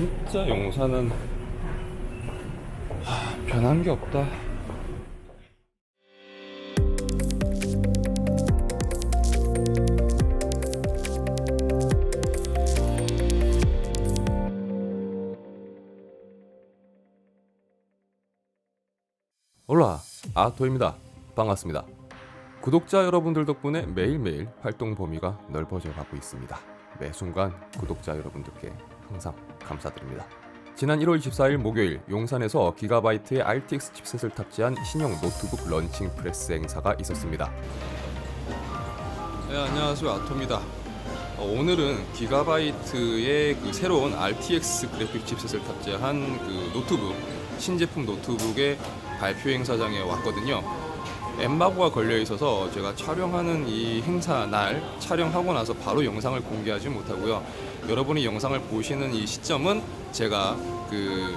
진짜 용산은 변한 게 없다. 올라 아토입니다. 반갑습니다. 구독자 여러분들 덕분에 매일매일 활동 범위가 넓어져 가고 있습니다. 매 순간 구독자 여러분들께 항상 감사드립니다. 지난 1월 24일 목요일 용산에서 기가바이트의 RTX 칩셋을 탑재한 신형 노트북 런칭 프레스 행사가 있었습니다. 네, 안녕하세요, 아토입니다. 오늘은 기가바이트의 그 새로운 RTX 그래픽 칩셋을 탑재한 그 노트북, 신제품 노트북의 발표 행사장에 왔거든요. 엠바고가 걸려 있어서 제가 촬영하는 이 행사 날 촬영하고 나서 바로 영상을 공개하지 못하고요. 여러분이 영상을 보시는 이 시점은 제가 그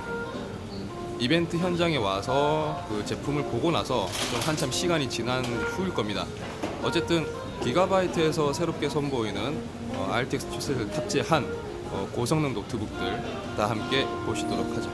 이벤트 현장에 와서 그 제품을 보고 나서 좀 한참 시간이 지난 후일 겁니다. 어쨌든 기가바이트에서 새롭게 선보이는 RTX 칩셋을 탑재한 고성능 노트북들 다 함께 보시도록 하죠.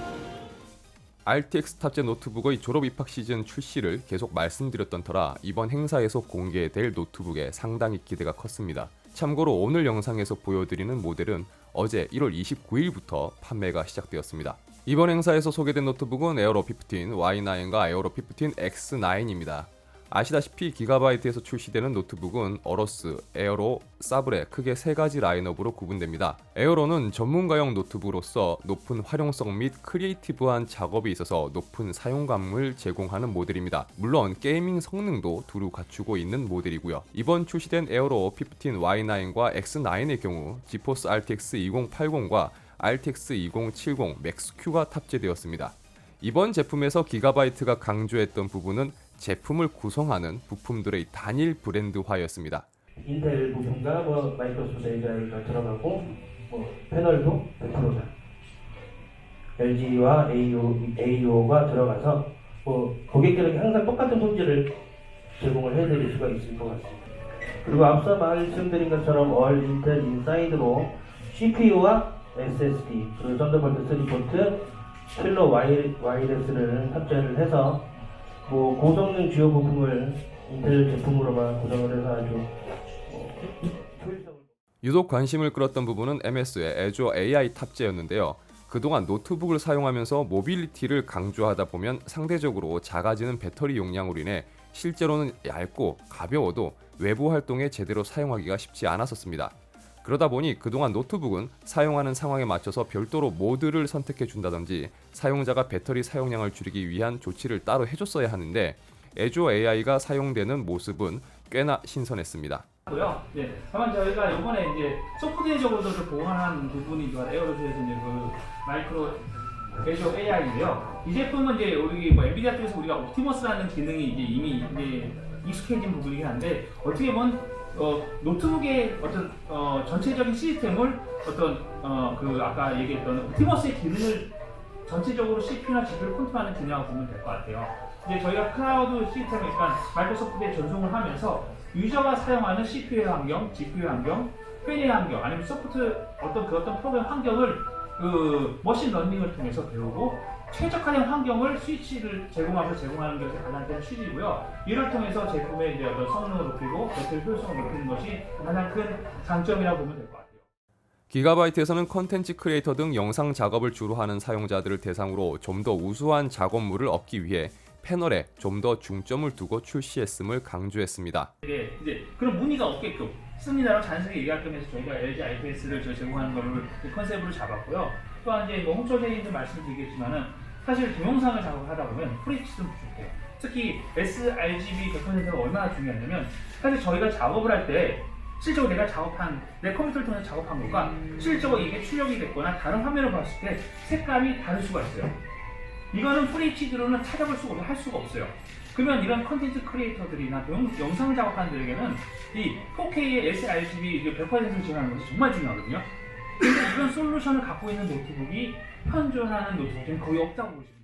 RTX 탑재 노트북의 졸업 입학 시즌 출시를 계속 말씀드렸던 터라 이번 행사에서 공개될 노트북에 상당히 기대가 컸습니다. 참고로 오늘 영상에서 보여드리는 모델은 어제 1월 29일부터 판매가 시작되었습니다. 이번 행사에서 소개된 노트북은 에어로 15, Y9과 에어로 15 X9입니다. 아시다시피 기가바이트에서 출시되는 노트북은 어로스, 에어로, 사브레 크게 세 가지 라인업으로 구분됩니다. 에어로는 전문가용 노트북으로서 높은 활용성 및 크리에이티브한 작업이 있어서 높은 사용감을 제공하는 모델입니다. 물론 게이밍 성능도 두루 갖추고 있는 모델이고요. 이번 출시된 에어로 15 Y9과 X9의 경우 지포스 RTX 2080과 RTX 2070 맥스Q가 탑재되었습니다. 이번 제품에서 기가바이트가 강조했던 부분은 제품을 구성하는 부품들의 단일 브랜드화였습니다. 인텔 부품과 마이크로소프트 AI가 들어가고 패널도 100%다. LG와 AO가 들어가서 고객들에게 항상 똑같은 품질을 제공을 해드릴 수가 있을 것 같습니다. 그리고 앞서 말씀드린 것처럼 올 인텔 인사이드로 CPU와 SSD 그리고 썬더볼트 3포트 킬러 와이어리스를 탑재를 해서 고성능 주요 부품을 인텔 제품으로만 구성을 해서 아주 효율성을. 유독 관심을 끌었던 부분은 MS의 애주어 AI 탑재였는데요. 그동안 노트북을 사용하면서 모빌리티를 강조하다 보면 상대적으로 작아지는 배터리 용량으로 인해 실제로는 얇고 가벼워도 외부 활동에 제대로 사용하기가 쉽지 않았었습니다. 그러다 보니 그동안 노트북은 사용하는 상황에 맞춰서 별도로 모드를 선택해 준다든지 사용자가 배터리 사용량을 줄이기 위한 조치를 따로 해줬어야 하는데 애주어 AI가 사용되는 모습은 꽤나 신선했습니다. 네, 다만 저희가 이번에 이제 소프트웨어적으로도 좀 보완한 부분이 에어로스에서 이제 그 마이크로 애주어 AI인데요. 이 제품은 이제 우리 엔비디아 쪽에서 우리가 옵티머스라는 기능이 이제 이미 이제 익숙해진 부분이긴 한데 어떻게 보면 노트북의 어떤 전체적인 시스템을 그 아까 얘기했던 옵티머스의 기능을 전체적으로 CPU나 GPU를 컨트롤하는 기능이라고 보면 될 것 같아요. 이제 저희가 클라우드 시스템을 일단 마이크로소프트에 전송을 하면서 유저가 사용하는 CPU의 환경, GPU의 환경, 팬의 환경, 아니면 소프트 어떤 프로그램 환경을 그 머신 러닝을 통해서 배우고 최적화된 환경을 스위치를 제공하는 것이 가장 큰 취지고요. 이를 통해서 제품의 이제 어떤 성능을 높이고 배터리 효율성을 높이는 것이 가장 큰 장점이라고 보면 될 것 같아요. 기가바이트에서는 컨텐츠 크리에이터 등 영상 작업을 주로 하는 사용자들을 대상으로 좀 더 우수한 작업물을 얻기 위해 패널에 좀 더 중점을 두고 출시했음을 강조했습니다. 이제 그런 문의가 없게끔 씁니다라고 자연스럽게 얘기할 겸해서 저희가 LG IPS를 제공하는 것을 컨셉으로 잡았고요. 또한 이제 홍철대님도 말씀드리겠지만은 사실 동영상을 작업을 하다 보면 FHD도 부족해요. 특히 sRGB 100%가 얼마나 중요하냐면 사실 저희가 작업을 할 때 실제로 내 컴퓨터를 통해서 작업한 것과 실제로 이게 출력이 됐거나 다른 화면을 봤을 때 색감이 다를 수가 있어요. 이거는 FHD로는 찾아볼 수가 없고 할 수가 없어요. 그러면 이런 컨텐츠 크리에이터들이나 영상 작업하는 들에게는 이 4K의 sRGB 100% 지원하는 것이 정말 중요하거든요. 근데 이런 솔루션을 갖고 있는 노트북이 현존하는 노트북은 거의 없다고 보시면 돼요.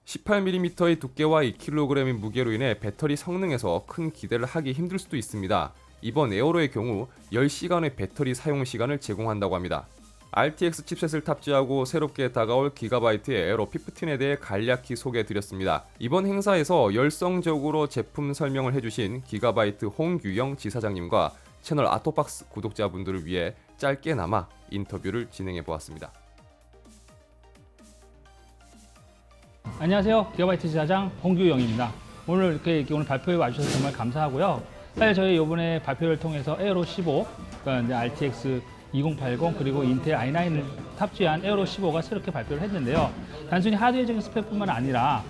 18mm의 두께와 2kg의 무게로 인해 배터리 성능에서 큰 기대를 하기 힘들 수도 있습니다. 이번 에어로의 경우 10시간의 배터리 사용 시간을 제공한다고 합니다. RTX 칩셋을 탑재하고 새롭게 다가올 기가바이트의 에어로 15에 대해 간략히 소개해드렸습니다. 이번 행사에서 열성적으로 제품 설명을 해주신 기가바이트 홍규영 지사장님과 채널 아토박스 구독자분들을 위해 짧게나마 인터뷰를 진행해보았습니다. 안녕하세요. 기가바이트 지사장 홍규영입니다. 오늘 이렇게 오늘 발표에 와주셔서 정말 감사하고요. 사실 저희 이번에 발표를 통해서 에어로 15, 그러니까 이제 RTX 2080 그리고 인텔 i9을 탑재한 에어로 15가 새롭게 발표를 했는데요. 단순히 하드웨어적인 스펙뿐만 아니라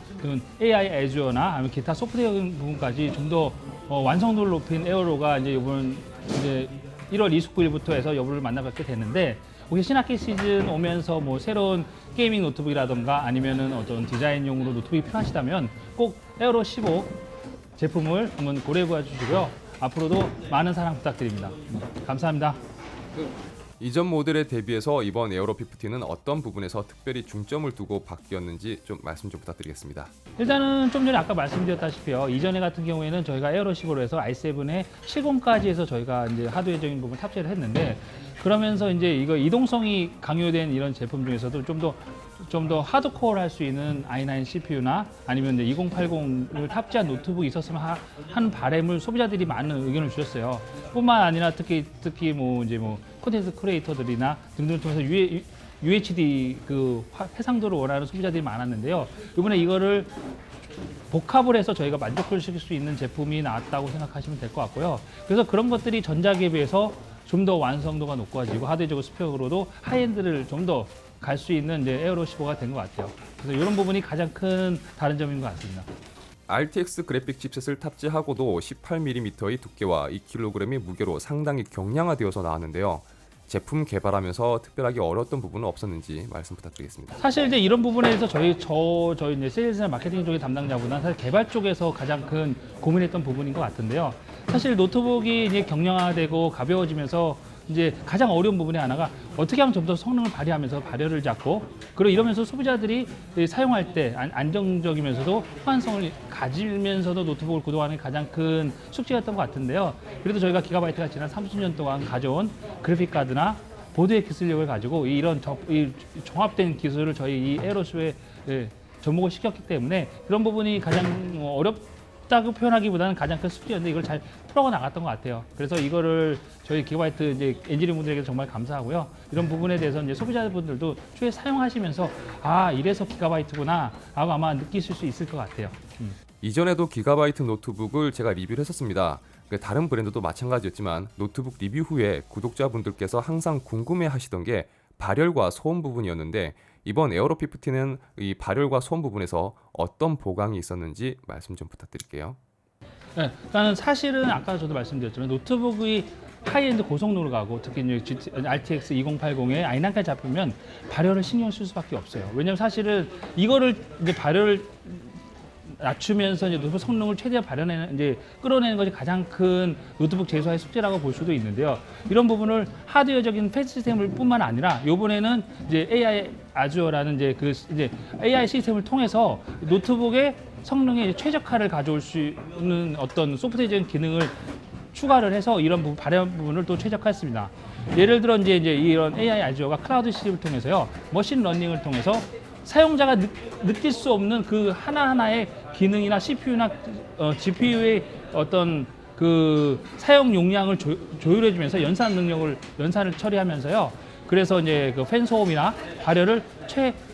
AI 애주어나 아니면 기타 소프트웨어적인 부분까지 좀 더 완성도를 높인 에어로가 이제 이번 이제 1월 29일부터 해서 여부를 만나뵙게 됐는데, 혹시 신학기 시즌 오면서 뭐 새로운 게이밍 노트북이라던가 아니면은 어떤 디자인용으로 노트북이 필요하시다면 꼭 에어로 15 제품을 한번 고려해 봐 주시고요. 앞으로도 많은 사랑 부탁드립니다. 감사합니다. 이전 모델에 대비해서 이번 에어로 15는 어떤 부분에서 특별히 중점을 두고 바뀌었는지 좀 말씀 좀 부탁드리겠습니다. 일단은 좀 전에 아까 말씀드렸다시피요. 이전에 같은 경우에는 저희가 에어로 15로 해서 i7에 70까지 해서 저희가 이제 하드웨어적인 부분 탑재를 했는데, 그러면서 이제 이거 이동성이 강요된 이런 제품 중에서도 좀 더 하드코어를 할 수 있는 i9 CPU나 아니면 이제 2080을 탑재한 노트북이 있었으면 하는 바람을 소비자들이 많은 의견을 주셨어요. 뿐만 아니라 특히 뭐 이제 뭐 콘텐츠 크리에이터들이나 등등을 통해서 UHD 그 해상도를 원하는 소비자들이 많았는데요. 이번에 이거를 복합을 해서 저희가 만족을 시킬 수 있는 제품이 나왔다고 생각하시면 될 것 같고요. 그래서 그런 것들이 전작에 비해서 좀 더 완성도가 높아지고 하드웨어적 스펙으로도 하이엔드를 좀 더 갈 수 있는 이제 에어로 15가 된 것 같아요. 그래서 이런 부분이 가장 큰 다른 점인 것 같습니다. RTX 그래픽 칩셋을 탑재하고도 18mm의 두께와 2kg의 무게로 상당히 경량화되어서 나왔는데요. 제품 개발하면서 특별하게 어려웠던 부분은 없었는지 말씀 부탁드리겠습니다. 사실 이제 이런 부분에 대해서 저희 이제 세일즈나 마케팅 쪽의 담당자보다 사실 개발 쪽에서 가장 큰 고민했던 부분인 것 같은데요. 사실 노트북이 이제 경량화되고 가벼워지면서 이제 가장 어려운 부분의 하나가 어떻게 하면 좀 더 성능을 발휘하면서 발열을 잡고, 그리고 이러면서 소비자들이 사용할 때 안정적이면서도 호환성을 가지면서도 노트북을 구동하는 가장 큰 숙제였던 것 같은데요. 그래도 저희가 기가바이트가 지난 30년 동안 가져온 그래픽 카드나 보드의 기술력을 가지고 이런 이 종합된 기술을 저희 이 에어로스에 접목을 시켰기 때문에 그런 부분이 가장 어렵다고 표현하기보다는 가장 큰 숙제였는데 이걸 잘 풀어가 나갔던 것 같아요. 그래서 이거를 저희 기가바이트 이제 엔지니어분들에게 정말 감사하고요. 이런 부분에 대해서 이제 소비자분들도 추후에 사용하시면서 아, 이래서 기가바이트구나 하고 아마 느끼실 수 있을 것 같아요. 이전에도 기가바이트 노트북을 제가 리뷰를 했었습니다. 다른 브랜드도 마찬가지였지만 노트북 리뷰 후에 구독자분들께서 항상 궁금해 하시던 게 발열과 소음 부분이었는데, 이번 에어로 15는 이 발열과 소음 부분에서 어떤 보강이 있었는지 말씀 좀 부탁드릴게요. 네, 일단은 사실은 아까 저도 말씀드렸지만 노트북이 하이엔드 고성능으로 가고 특히 이제 RTX 2080에 i9까지 잡히면 발열을 신경 쓸 수밖에 없어요. 왜냐면 사실은 이거를 이제 발열을 낮추면서 이제 노트북 성능을 최대한 끌어내는 것이 가장 큰 노트북 제조사의 숙제라고 볼 수도 있는데요. 이런 부분을 하드웨어적인 패치 시스템을 뿐만 아니라 이번에는 이제 AI 아주어라는 이제 AI 시스템을 통해서 노트북의 성능에 최적화를 가져올 수 있는 어떤 소프트웨어적인 기능을 추가를 해서 이런 발열 부분을 또 최적화했습니다. 예를 들어 이제 이런 AI 아주어가 클라우드 시스템을 통해서요, 머신 러닝을 통해서 사용자가 느낄 수 없는 그 하나하나의 기능이나 CPU나 GPU의 어떤 그 사용 용량을 조율해주면서 연산을 처리하면서요. 그래서 이제 그 팬 소음이나 발열을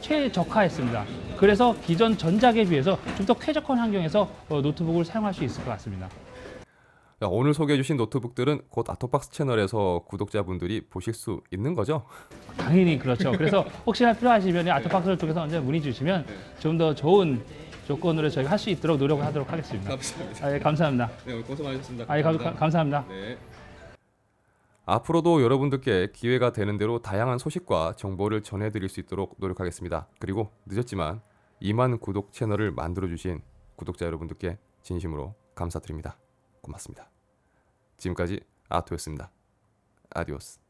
최적화했습니다. 그래서 기존 전작에 비해서 좀 더 쾌적한 환경에서 노트북을 사용할 수 있을 것 같습니다. 오늘 소개해주신 노트북들은 곧 아토박스 채널에서 구독자분들이 보실 수 있는 거죠? 당연히 그렇죠. 그래서 혹시나 필요하시면 아토박스 쪽에서 언제 문의 주시면 좀 더 좋은 조건으로 저희가 할 수 있도록 노력을 하도록 하겠습니다. 감사합니다. 예, 감사합니다. 네, 오늘 고생 많으셨습니다. 감사합니다. 네. 앞으로도 여러분들께 기회가 되는 대로 다양한 소식과 정보를 전해드릴 수 있도록 노력하겠습니다. 그리고 늦었지만 2만 구독 채널을 만들어주신 구독자 여러분들께 진심으로 감사드립니다. 고맙습니다. 지금까지 아토였습니다. 아디오스.